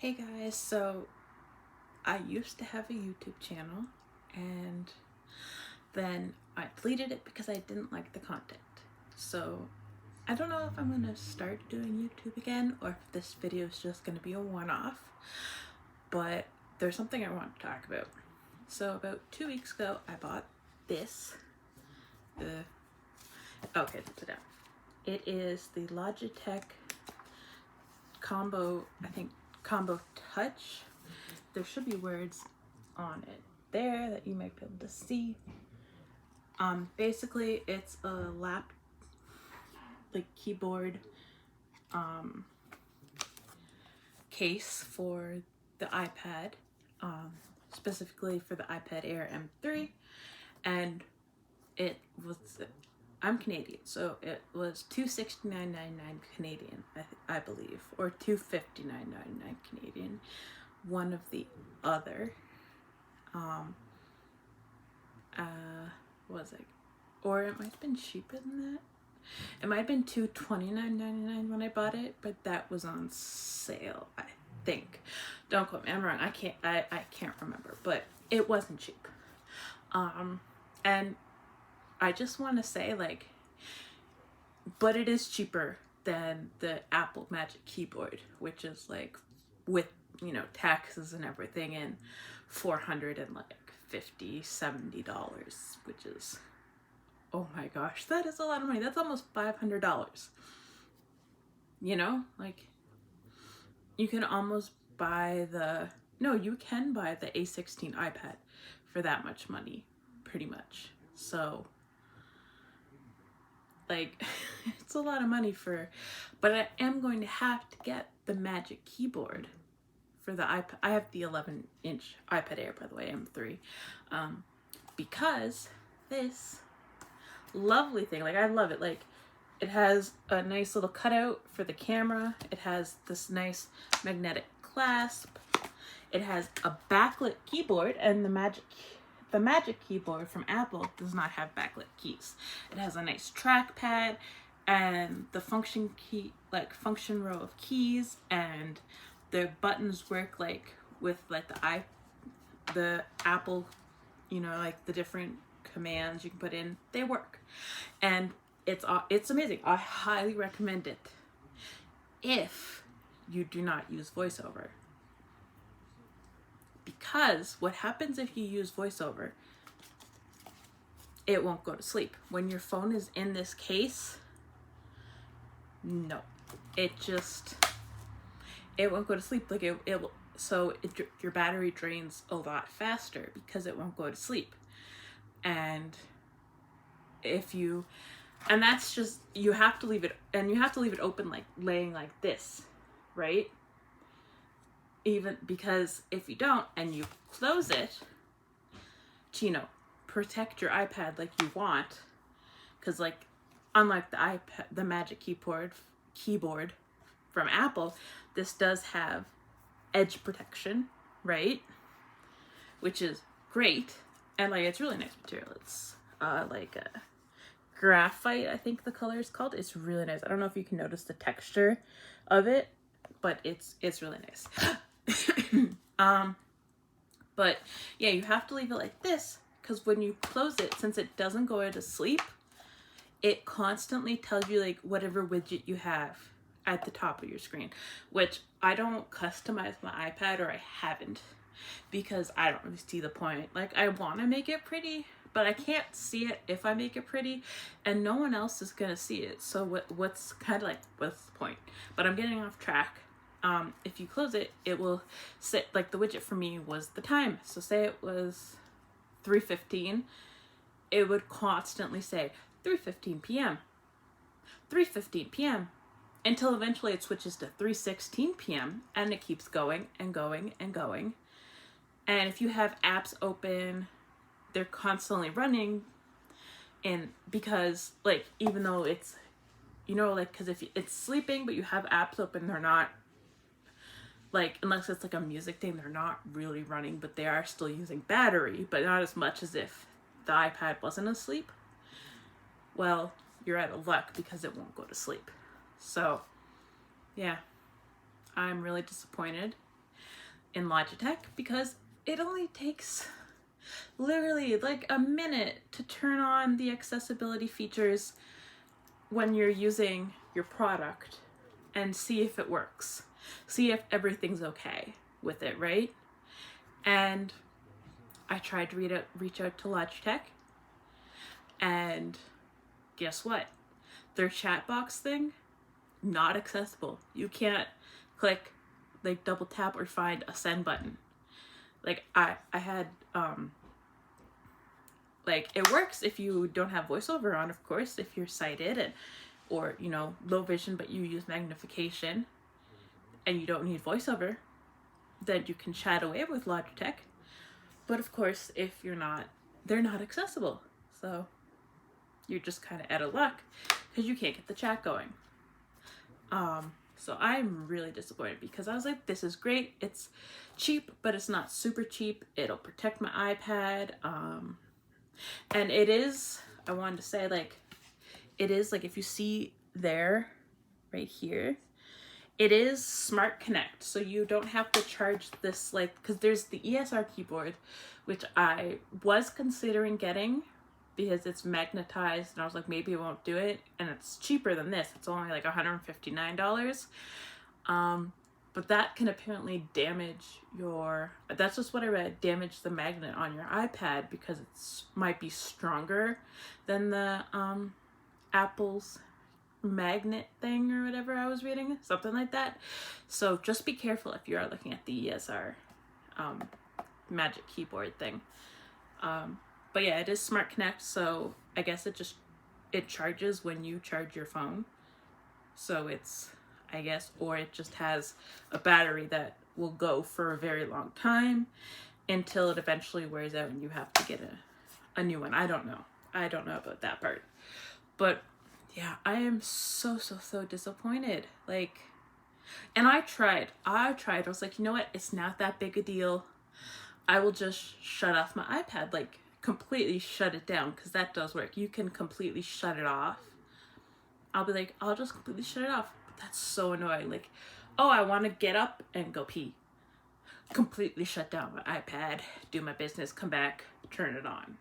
Hey guys, so I used to have a YouTube channel and then I deleted it because I didn't like the content. So I don't know if I'm gonna start doing YouTube again or if this video is just gonna be a one-off, but there's something I want to talk about. So about 2 weeks ago, I bought this. Okay, put it down. It is the Logitech Combo Touch. There should be words on it there that you might be able to see. Basically it's a keyboard case for the iPad, specifically for the iPad Air M3, and it was, I'm Canadian, so it was $269.99 Canadian, I believe, or $259.99 Canadian, one of the other. Was it? Or it might have been cheaper than that. It might have been $229.99 when I bought it, but that was on sale, I think. Don't quote me, I'm wrong. I can't remember, but it wasn't cheap. And I just want to say, like, but it is cheaper than the Apple Magic Keyboard, which is like, with, you know, taxes and everything, and $450-$70, which is, oh my gosh, that is a lot of money. That's almost $500. You know, like, you can almost buy you can buy the A16 iPad for that much money, pretty much. So, like, it's a lot of money but I am going to have to get the Magic Keyboard for the iPad. I have the 11-inch iPad Air, by the way, M3, because this lovely thing, like, I love it. Like, it has a nice little cutout for the camera. It has this nice magnetic clasp. It has a backlit keyboard, and the Magic Keyboard from Apple does not have backlit keys. It has a nice trackpad and the function row of keys, and the buttons work like with like the Apple, you know, like the different commands you can put in, they work. And it's amazing. I highly recommend it if you do not use VoiceOver. Because what happens if you use VoiceOver, it won't go to sleep. When your phone is in this case, no, it won't go to sleep. Like, your battery drains a lot faster because it won't go to sleep. And that's just, you have to leave it open, like laying like this, right? Even because if you don't and you close it to, you know, protect your iPad like you want, because, like, unlike the Magic Keyboard from Apple, this does have edge protection, right? Which is great, and like, it's really nice material. It's like a graphite, I think the color is called. It's really nice. I don't know if you can notice the texture of it, but it's really nice. But yeah, you have to leave it like this, because when you close it, since it doesn't go into sleep, it constantly tells you, like, whatever widget you have at the top of your screen, which I don't customize my iPad, or I haven't, because I don't really see the point. Like, I want to make it pretty, but I can't see it if I make it pretty, and no one else is gonna see it. So what's kind of like, what's the point? But I'm getting off track. If you close it, it will sit, like, the widget for me was the time. So say it was 3:15, it would constantly say 3:15 p.m., 3:15 p.m., until eventually it switches to 3:16 p.m., and it keeps going and going and going. And if you have apps open, they're constantly running. And because, like, even though it's, you know, like, because if it's sleeping but you have apps open, they're not, like, unless it's like a music thing, they're not really running, but they are still using battery, but not as much as if the iPad wasn't asleep. Well, you're out of luck because it won't go to sleep. So, yeah, I'm really disappointed. in Logitech because it only takes literally like a minute to turn on the accessibility features when you're using your product and see if it works. See if everything's okay with it, right? And I tried to reach out to Logitech, and guess what? Their chat box thing, not accessible. You can't click, like double tap or find a send button. Like I had, like it works if you don't have voiceover on, of course, if you're sighted and, or, you know, low vision, but you use magnification and you don't need voiceover, then you can chat away with Logitech. But of course, if you're not, they're not accessible. So you're just kind of out of luck because you can't get the chat going. So I'm really disappointed because I was like, this is great. It's cheap, but it's not super cheap. It'll protect my iPad. And it is, I wanted to say, like, it is like, if you see there, right here, it is Smart Connect. So you don't have to charge this, like, because there's the ESR keyboard, which I was considering getting because it's magnetized, and I was like, maybe I won't do it, and it's cheaper than this. It's only like $159. But that can apparently damage your, that's just what I read, damage the magnet on your iPad because it's might be stronger than the Apple's magnet thing or whatever I was reading, something like that. So just be careful if you are looking at the ESR Magic Keyboard thing. But yeah, it is Smart Connect, so I guess it charges when you charge your phone. So it's, I guess, or it just has a battery that will go for a very long time until it eventually wears out and you have to get a new one. I don't know. I don't know about that part. But yeah, I am so disappointed. Like, and I tried. I was like, you know what? It's not that big a deal. I will just shut off my iPad, like completely shut it down, because that does work. You can completely shut it off. I'll be like, I'll just completely shut it off. But that's so annoying. Like, oh, I want to get up and go pee. Completely shut down my iPad, do my business, come back, turn it on.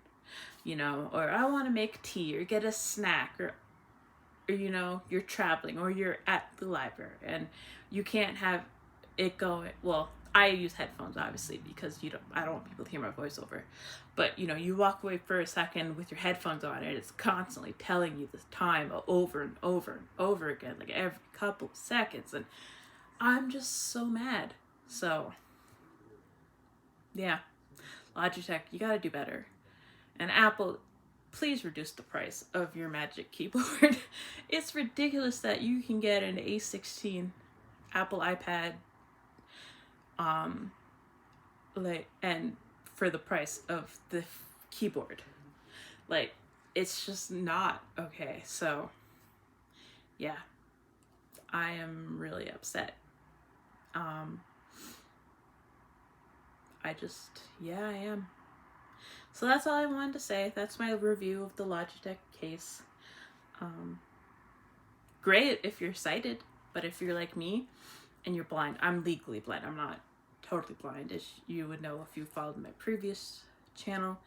You know, or I want to make tea or get a snack, or you know, you're traveling or you're at the library and you can't have it going. Well, I use headphones obviously because I don't want people to hear my voiceover, but you know, you walk away for a second with your headphones on and it's constantly telling you the time over and over and over again, like every couple of seconds, and I'm just so mad. So yeah, Logitech, you gotta do better. And Apple, please reduce the price of your Magic Keyboard. It's ridiculous that you can get an A16 Apple iPad like, and for the price of the keyboard. Like, it's just not okay. So yeah, I am really upset. I am. So that's all I wanted to say. That's my review of the Logitech case. Great if you're sighted, but if you're like me and you're blind, I'm legally blind. I'm not totally blind, as you would know if you followed my previous channel.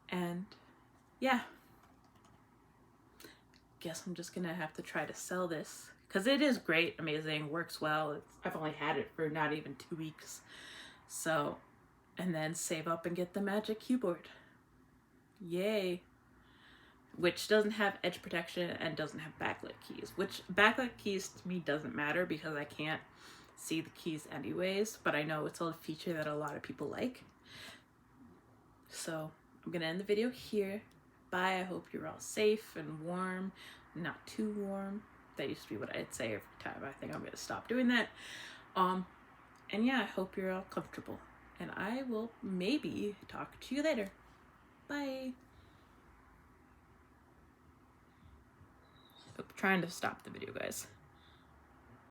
And yeah, guess I'm just gonna have to try to sell this because it is great, amazing, works well. I've only had it for not even 2 weeks. So, and then save up and get the Magic Keyboard. Yay. Which doesn't have edge protection and doesn't have backlit keys, which backlit keys to me doesn't matter because I can't see the keys anyways, but I know it's a feature that a lot of people like. So I'm gonna end the video here. Bye. I hope you're all safe and warm, not too warm. That used to be what I'd say every time. I think I'm gonna stop doing that. And yeah, I hope you're all comfortable, and I will maybe talk to you later. Bye. I'm trying to stop the video, guys.